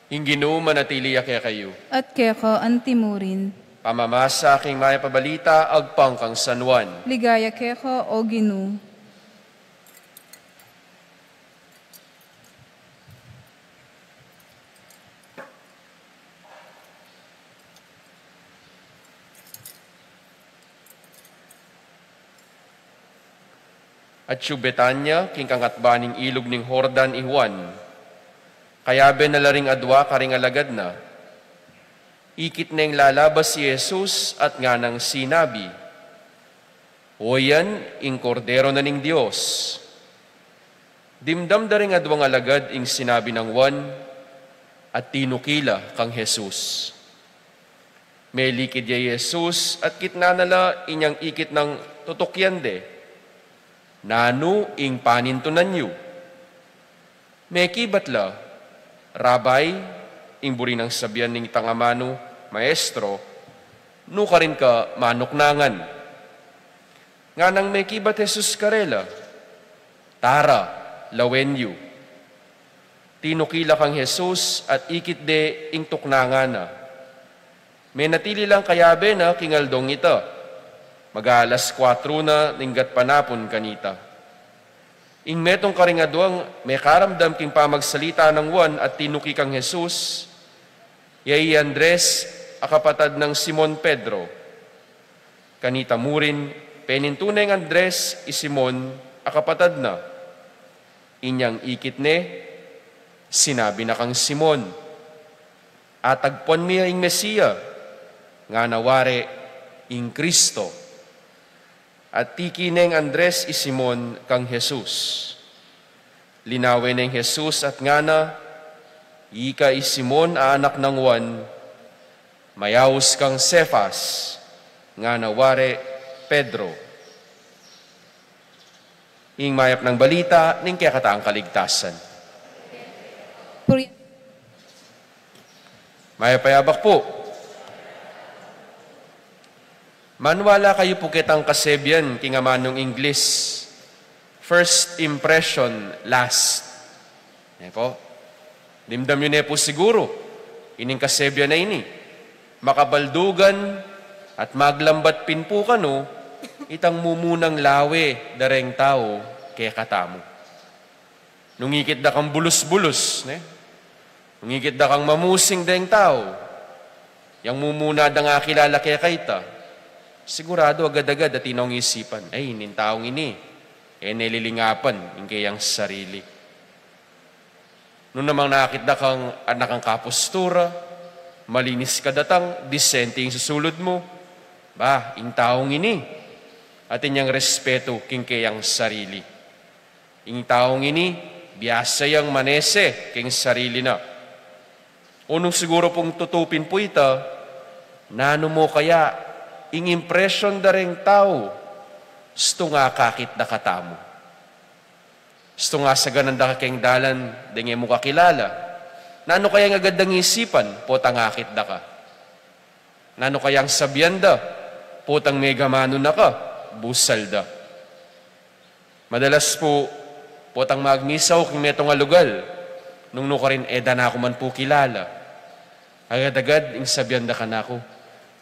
Inginu manatili kaya kayo. At keko antimurin. Pamamasa aking maya pabalita, agpang kang San Juan. Ligaya keko o Ginu. At siya Betanya, king kangatbaning ilog ning Hordan i Juan. Kaya benalaring adwa karing alagad na. Ikit na yung lalabas si Jesus at nga nang sinabi, O yan, ing kordero na ning Diyos. Dimdam da ring adwang alagad ing sinabi ng Juan at tinukila kang Jesus. May likid ya Jesus at kitna nala inyang ikit ng tutukyan de. Nanu ing panintunan yu. Meki batla, Rabay, ing buri ng sabihan ning tangamano, Maestro, no ka rin ka manuknangan. Nga nang meki bat Jesus karela, Tara, lawen yu. Tinukila kang Jesus at ikit de ing tuknangan na. May natili lang kayabe na kingaldong ita. Mag-aalas 4 na ninggat panapon kanita. Ing metong karingaduang may karamdam king pamagsalita ng Juan at tinuki kang Jesus, yay Andres, akapatad ng Simon Pedro. Kanita murin, penintunay ng Andres, Simon, akapatad na. Inyang ikit ne, sinabi na kang Simon, atagpon miya ing Mesiya, nga naware ing Kristo. At tiki neng Andres i Simon kang Jesus. Linawin neng Jesus at ngana, ika i Simon anak ng Juan, mayaws kang Cephas, nga naware Pedro. Ing mayap ng balita, ning kaya kataang kaligtasan. Mayapayabak po. Manwala kayo po kitang kasebyan, kingamanong English. First impression, last. E po. Dimdam yun po siguro. Ining kasebyan na ini. Makabaldugan at maglambat pinpo ka no, itang mumunang lawe dareng tao kaya katamo. Nungikit da kang bulus-bulus, ne? Nungikit da kang mamusing dareng tao. Yang mumuna da nga kilala kaya kaita. Sigurado agad-agad at inong isipan, ay, inin taong ini, nililingapan, yung kayang sarili. Noon namang nakita kang anak ang kapustura, malinis ka datang, disente yung susulod mo, ba, yung taong ini, at inyang respeto king kayang sarili. Yung taong ini, biyasa yung manese king sarili na. Unong siguro pong tutupin po ita, nano mo kaya, ing impression da ring tao, sto nga kakit da katamo. Sto nga sa gananda kakeng dalan, dengi mo kakilala. Nano kayang agad dang isipan, potang akit da ka. Nano kayang sabyan da, potang megamano na ka, busal da. Madalas po, potang magmisaw kung metong alugal, nung ka rin eda na ako man po kilala. Agad-agad, ing sabyan da ka na ako,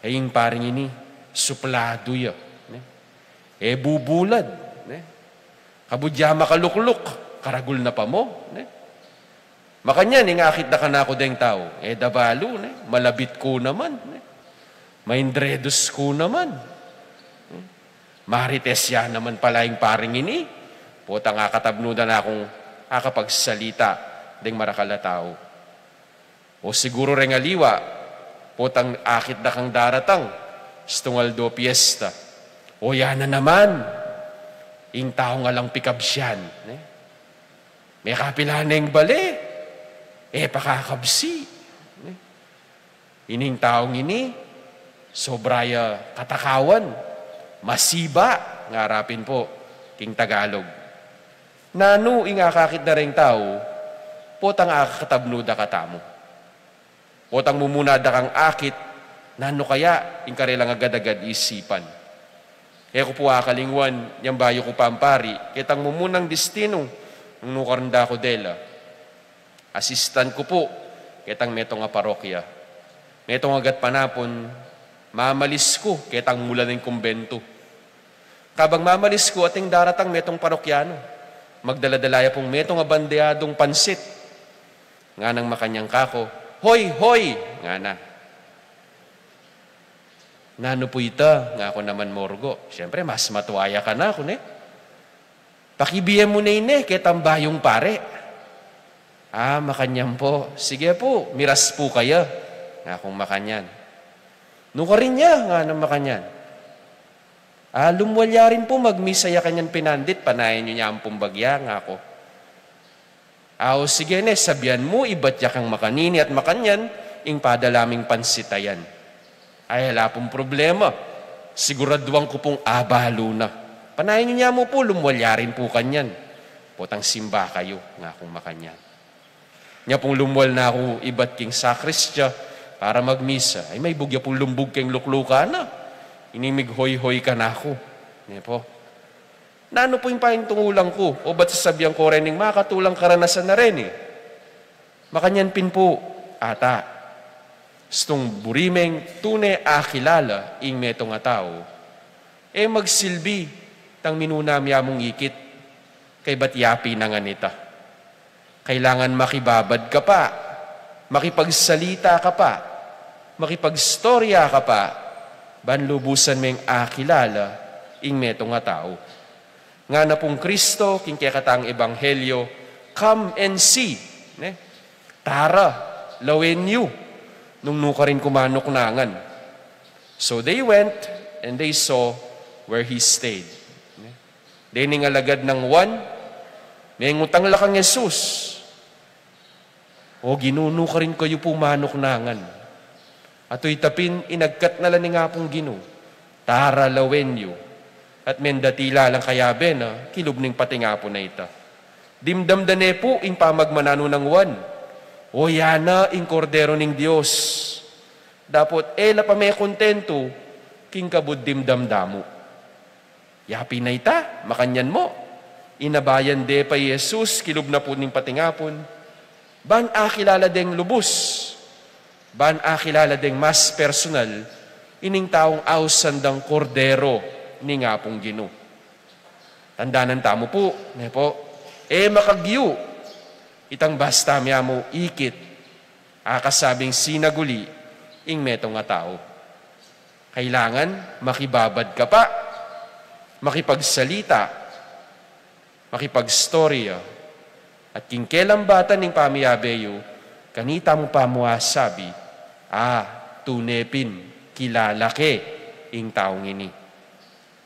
ay yung paring ini, suplado ya. Bubulad. Kabudya makalukluk. Karagul na pa mo. Makanya, ningakit na ka na ako deng tao. Dabalo. Malabit ko naman. Maindredos ko naman. Marites yan naman pala yung paring ini. Puta nga katabnuda na akong akapagsalita deng marakala tao. O siguro ring aliwa, putang akit na kang daratang. Stungaldo piesta. O yan na naman. Ing tao nga lang pikabsyan. May kapilaneng bali. Pakakabsi. Ining taong ini, sobraya katakawan. Masiba. Ngarapin po, king Tagalog. Nano ing akakit na rin tao, potang akakatabnuda katamo. Potang mumunada kang akit, nano kaya, yung karelang agad-agad isipan. Kaya ko po akalingwan, yung bayo ko pampari, kitang mumunang destino, nung nukaranda ko dela. Assistant ko po, ketang meto nga parokya. Meto nga gat panapon, mamalis ko ketang mula ng kumbento. Kabang mamalis ko ating daratang metong parokyano, magdaladalaya pong meto nga bandeadong pansit. Nga nang makanyang kako, hoy, hoy! Nga na. Nano po ita, nga ako naman morgo. Siyempre, mas matuwaya ka na ako, ne? Pakibiyan mo na ine, ketang bayong pare. Makanyang po. Sige po, miras po kayo. Nga akong makanyan. Nuka rin niya, nga nang makanyan. Lumwalya rin po, magmisaya kanyan pinandit, panayin nyo niya ang pumbagya, nga ako. Sige ne, sabihan mo, ibat ya kang makanini at makanyan, ing padalaming pansitayan. Ay, wala pong problema. Siguraduhan ko pong abalo na. Panayin nyo niya mo po, lumwalya rin po kanyan. Potang simba kayo, nga akong makanyan. Nga pong lumwal na ako ibat king sakristya para magmisa. Ay, may bugya pong lumbog keng lukluka na. Inimig hoy-hoy ka na ako. Nga po. Nano po yung paing tungulang ko? O ba't sasabihan ko rin yung makatulang karanasan na rin eh? Makanyan pin po, ata. Stong burimeng tunay akilala ing meto nga tao, magsilbi tang minunamya mong ikit kay batyapi na nga nita. Kailangan makibabad ka pa, makipagsalita ka pa, makipagstorya ka pa, banlubusan meng akilala ing meto nga tao. Nga na pong Kristo, king kekatang ebanghelyo, come and see. Tara, lawen you. Nung nuka rin kumanok nangan. So they went and they saw where he stayed. Dining alagad ng Juan, may ngutang lakang Jesus. Ginuno ka rin kayo pumanok nangan. Ato'y tapin, inagkat na lang nga pong ginu. Tara lawenyo. At mendatila lang kayabe na kilubning pati nga po na ita. Dimdamdane po ing pamagmanano ng Juan. Yana ing kordero ning Diyos. Dapot la pa may kontento king kabuddim damdamo. Yapi na ita, makanyan mo. Inabayan de pa Jesus, kilub na po ning patingapon. Ban akilala deng lubos. Ban akilala deng mas personal. Ining taong ausandang kordero ni nga pong Gino. Tandanan tamo po, ne po. Makagyo. Itang basta miya mo ikit, akasabing sinaguli, ing meto nga tao. Kailangan makibabad ka pa, makipagsalita, makipagstorya, at kingkelang bata ning pamiyabeyo, kanita mo pa mo sabi, tunepin, kilala ke, ing taong ini.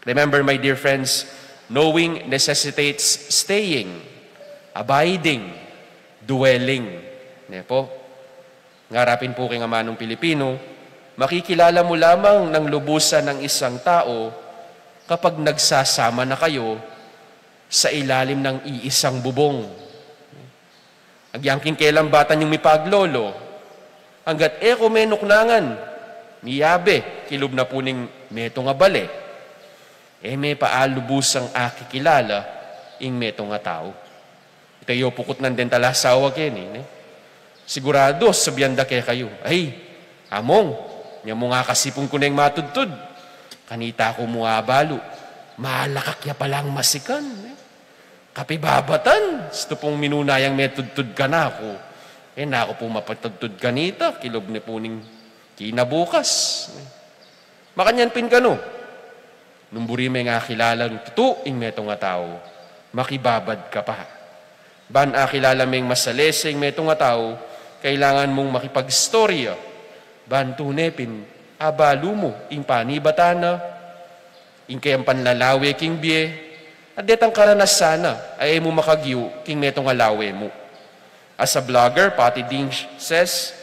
Remember, my dear friends, knowing necessitates staying, abiding, dwelling. Po, ngarapin po kay nga manong Pilipino, makikilala mo lamang ng lubusan ng isang tao kapag nagsasama na kayo sa ilalim ng iisang bubong. Agyangking kailang bata niyong mipaglolo, hanggat menok nangan, miyabe, kilub na po ning meto nga bale, may paalubusang akikilala ing meto nga tao. Itayo pukot ng dentala sawa ken sigurado sabyanda kay kayo. Among, nya mo nga kasipong ko nang matudtud. Kanita ko mo abalo. Malakak ya palang masikan. Kapibabatan. Ito pong minunayang metudtud ka na ako. Na ako pong mapatudtud kanita. Kilob ni po ning kinabukas. Makanyan pin ka no. Nung buri may nga kilala ng tutuing meto nga tao. Makibabad ka pa. Ban akilala meng masaleseng meto nga tao, kailangan mong makipagstorya. Ban tunepin, abalo mo, ing panibatana, ing kayang panlalawe king biye, at detang karanasana, ay mo makagyo king meto nga lawe mo. As a blogger, Patty Ding says,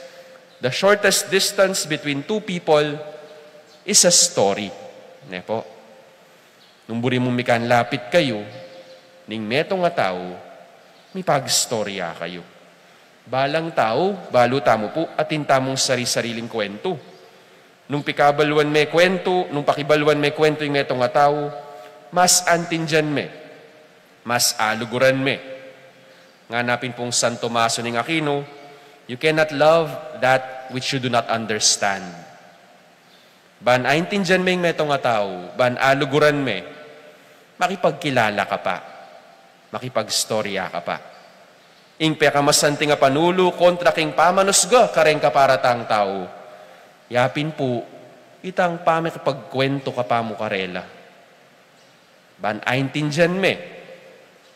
the shortest distance between two people is a story. Po, nung buri mo mikan lapit kayo, ning meto nga tao, may pagstorya kayo. Balang tao, balo tamo po, atin tamong sari-sariling kwento. Nung pikabalwan may kwento, nung pakibalwan may kwento yung meto nga tao, mas antin dyan me, mas aluguran me. Nga napin pong San Tomaso ning Aquino, You cannot love that which you do not understand. Ban aintindihan mo yung metong nga tao, ban aluguran me, makipagkilala ka pa, makipagstorya ka pa. Ing pekamasanti nga panulo kontra king pamanusga kareng kaparatang tao. Yapin po, itang pamikapagkwento ka pa mo karela. Ban aintindihan me,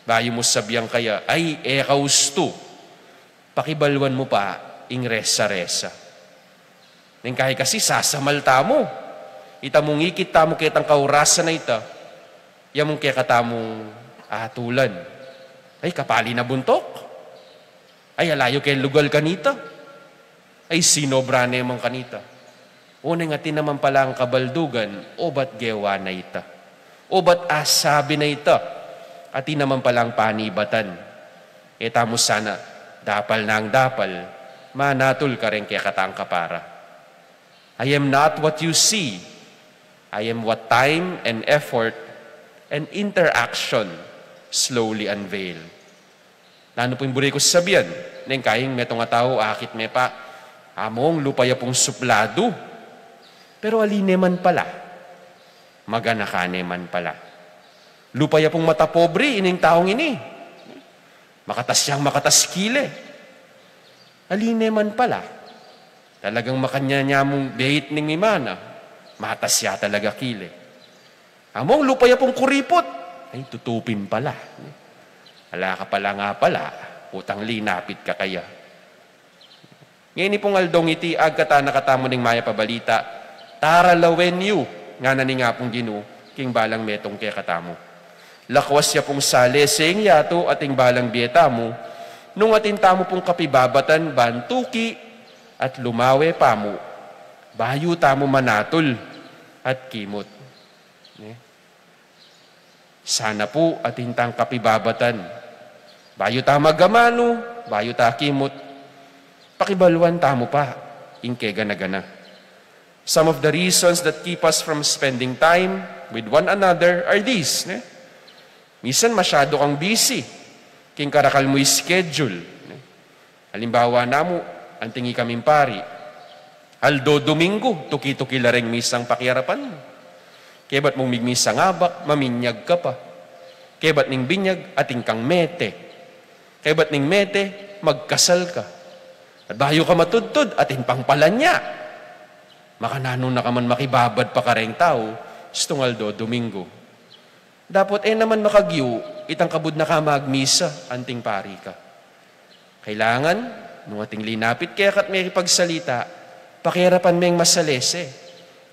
bayo mo sabiyang kaya, ay ekausto, pakibalwan mo pa, ing resa-resa. Neng kahit kasi sasamalta mo, ita mong ikita mo kitang kaurasan na ita, yamong kaya katamong atulan. Ay, kapali na buntok. Ay, alayo kay lugal kanita. Ay, sinobra na yung kanita. O nga naman pala ang kabaldugan, o ba't gewa na ita? O ba't asabi na ita? At naman pala ang panibatan. E tamo sana, dapal na ang dapal, manatul ka rin kaya katang kapara. I am not what you see. I am what time and effort and interaction slowly unveil. Lano po yung buri ko sabihan, neng kayong metong nga tao, akit me pa, among lupaya pong suplado. Pero aline man pala, magana ka man pala. Lupaya pong mata pobre, ining taong ini. Makatas siyang makatas kile. Aline man pala. Talagang makanya mong date ning mimana, matas siya talaga kile. Among lupaya pong kuripot, ay tutupin pala. Ala ka pala nga pala, utang linapit ka kaya. Ngayon pong aldong iti, agkata nakatamo ning maya pabalita, taralawen yu, nga nani nga pong ginu, king balang metong kaya katamo. Lakwas siya pong sale, sing yato ating balang bieta mo, nung ating tamo pong kapibabatan, bantuki, at lumawe pa mo, bayo tamo manatol at kimot. Sana po at hintang kapibabatan, bayo ta magamano, bayo ta kimot, pakibaluan tamo pa, ingke gana-gana. Some of the reasons that keep us from spending time with one another are these. Minsan masyado kang busy, king karakal mo schedule. Halimbawa na mo, antingi kaming pari. Aldo Domingo, tuki-tuki lareng misang pakiarapan mo. Kebat mong migmisa ngabak, maminyag ka pa. Kebat ning binyag, ating kang mete. Kebat ning mete, magkasal ka. At bayo ka matudtod, ating pang palanya. Makanano na ka man makibabad pa kareng tao, stong Aldo Domingo. Dapat naman makagyo, itang kabud na ka magmisa, anting pari ka. Kailangan, nung ating linapit kaya kat may pagsalita, pakirapan meng masalese,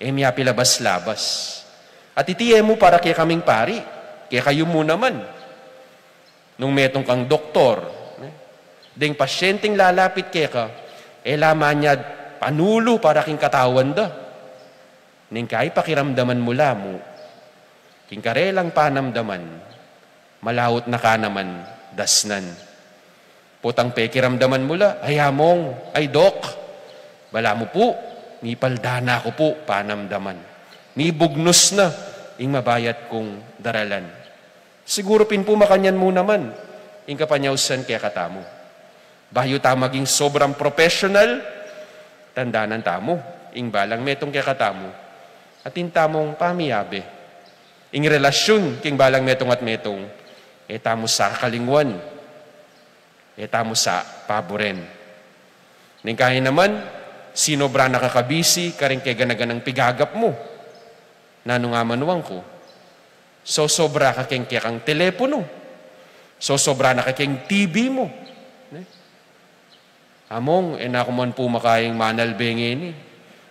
miya pilabas-labas. At itiye mo para kaya kaming pari, kaya kayo mo naman. Nung metong kang doktor, ding pasyenteng lalapit kaya ka, laman niya panulo para king katawan da. Ning kay pakiramdaman mula mo, king karelang panamdaman, malawot na ka naman, dasnan. Putang pekiramdaman mula, ay hamong, ay dok, bala mo po, ni paldana ko po, panamdaman. Ni bugnos na, ing mabayat kong daralan. Siguro pin po makanyan mo naman, ing kapanyawsan kaya katamo. Bayo ta maging sobrang professional, tandanan tamo, ing balang metong kaya katamo, at tamong pamiyabe. Ing relasyon, king balang metong at metong, tamo sa kalingwan, tamo sa paboren. Ning kahin naman, sinobra nakakabisi, karing kaya ganaganang pigagap mo. Nano nga manuang ko. So sobra ka keng kaya kang telepono. So sobra na ka keng TV mo. Among, nakuman po makayang manalbengin.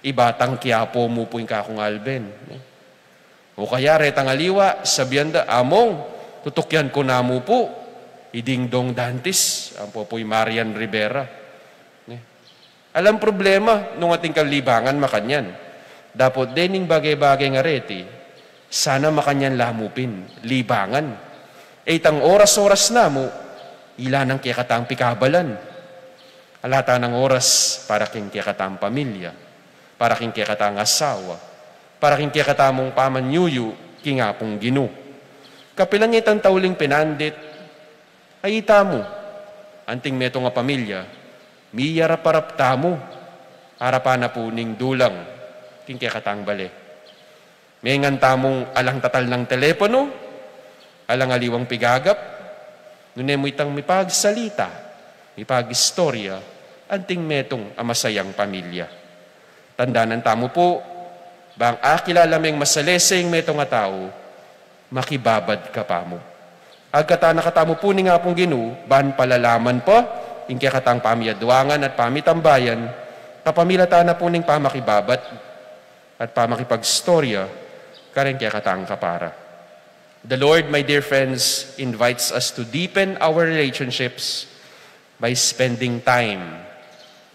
Ibatang Quiapo mo po yung kakong alben. O kaya retang aliwa, sabihan da, among, tutukyan ko na mo po. Idingdong Dantes, ang popoy Marian Rivera. Alam problema, nung ating kalibangan makanyan. Dapat dening bagay-bagay nga reti, sana makanyan lamupin, libangan. Itang oras-oras na mo, ilan ang kiyakatang pikabalan. Alata ng oras para king kiyakatang pamilya, para king kiyakatang asawa, para king kiyakatamong pamanyuyu, kingapong ginu. Kapilan niya itang tauling pinandit, ay ita mo, anting meto nga pamilya, miyarap-arap tamo, harapan na po ning dulang, king katang bale. May ngan tamong alang tatal ng telepono, alang aliwang pigagap, nune mo itang mipagsalita, mipagistorya, anting metong amasayang pamilya. Tandaanan tamo po, bang akilalameng masaleseng metong nga tao, makibabad ka pa mo. Agkata nakatamo po ni nga pong Ginoo, ban palalaman pa, ingkya katang pamiyadwangan at pamitambayan, kapamilata na po ning pamakibabat at pamakipagstorya, karen kaya katang kapara. The Lord, my dear friends, invites us to deepen our relationships by spending time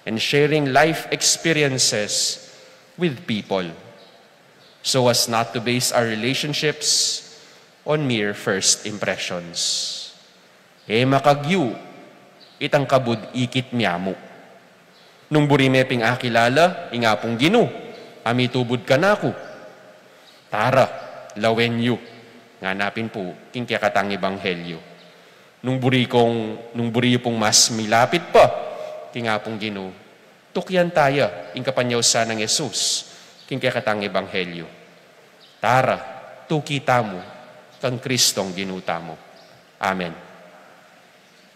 and sharing life experiences with people, so as not to base our relationships on mere first impressions. Makagyu, itang kabud ikit miyamu. Nung burimeping akilala, ingapong Ginoo, amitubod ka na ako. Tara, lawenyo, nganapin po, king katang ebanghelyo. Nung buri pong mas milapit pa, kingapong Ginoo, tukyan tayo, ing kapanyaw sa ng Yesus, king katang ebanghelyo. Tara, tukita mo, kang Kristong ginuta mo. Amen.